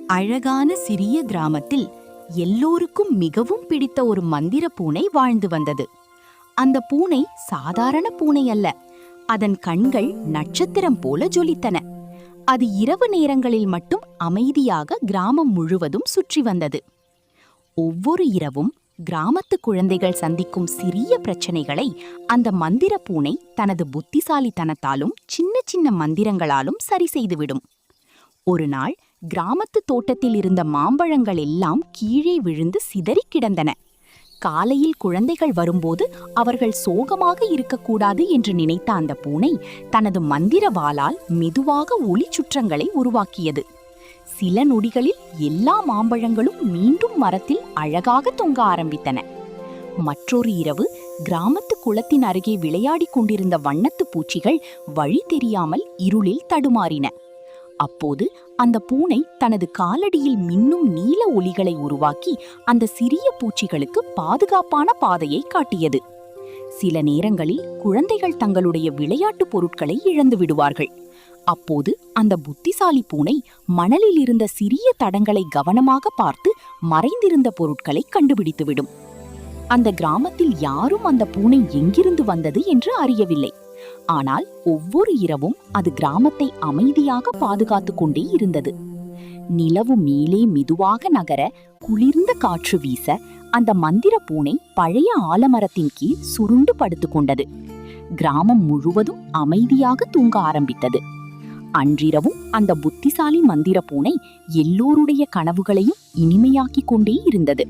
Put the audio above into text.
அழகான சிறிய கிராமத்தில் எல்லோருக்கும் மிகவும் பிடித்த ஒரு மந்திர பூனை வாழ்ந்து வந்தது. அந்த பூனை சாதாரண பூனை அல்ல. அதன் கண்கள் நட்சத்திரம் போல ஜொலித்தன. அது இரவு நேரங்களில் மட்டும் அமைதியாக கிராமம் முழுவதும் சுற்றி வந்தது. ஒவ்வொரு இரவும் கிராமத்து குழந்தைகள் சந்திக்கும் சிறிய பிரச்சனைகளை அந்த மந்திர பூனை தனது புத்திசாலித்தனத்தாலும் சின்ன சின்ன மந்திரங்களாலும் சரி செய்துவிடும். ஒரு நாள் கிராமத்து தோட்டத்தில் இருந்த மாம்பழங்கள் எல்லாம் கீழே விழுந்து சிதறி கிடந்தன. காலையில் குழந்தைகள் வரும்போது அவர்கள் சோகமாக இருக்கக்கூடாது என்று நினைத்த அந்த பூனை தனது மந்திர வாளால் மெதுவாக ஒளி சுற்றங்களை உருவாக்கியது. சில நொடிகளில் எல்லா மாம்பழங்களும் மீண்டும் மரத்தில் அழகாக தொங்க ஆரம்பித்தன. மற்றொரு இரவு கிராமத்து குளத்தின் அருகே விளையாடிக் கொண்டிருந்த வண்ணத்து பூச்சிகள் வழி தெரியாமல் இருளில் தடுமாறின. அப்போது அந்த பூனை தனது காலடியில் மின்னும் நீல ஒளிகளை உருவாக்கி அந்த சிறிய பூச்சிகளுக்கு பாதுகாப்பான பாதையை காட்டியது. சில நேரங்களில் குழந்தைகள் தங்களுடைய விளையாட்டு பொருட்களை இழந்து விடுவார்கள். அப்போது அந்த புத்திசாலி பூனை மணலில் இருந்த சிறிய தடங்களை கவனமாக பார்த்து மறைந்திருந்த பொருட்களை கண்டுபிடித்துவிடும். அந்த கிராமத்தில் யாரும் அந்த பூனை எங்கிருந்து வந்தது என்று அறியவில்லை. ஆனால் ஒவ்வொரு இரவும் அது கிராமத்தை அமைதியாக பாதுகாத்து கொண்டே இருந்தது. நிலவு மேலே மெதுவாக நகர, குளிர்ந்த காற்று வீச, அந்த மந்திர பூனை பழைய ஆலமரத்தின் கீழ் சுருண்டு படுத்து கொண்டது. கிராமம் முழுவதும் அமைதியாக தூங்க ஆரம்பித்தது. அன்றிரவும் அந்த புத்திசாலி மந்திர பூனை எல்லோருடைய கனவுகளையும் இனிமையாக்கிக் கொண்டே இருந்தது.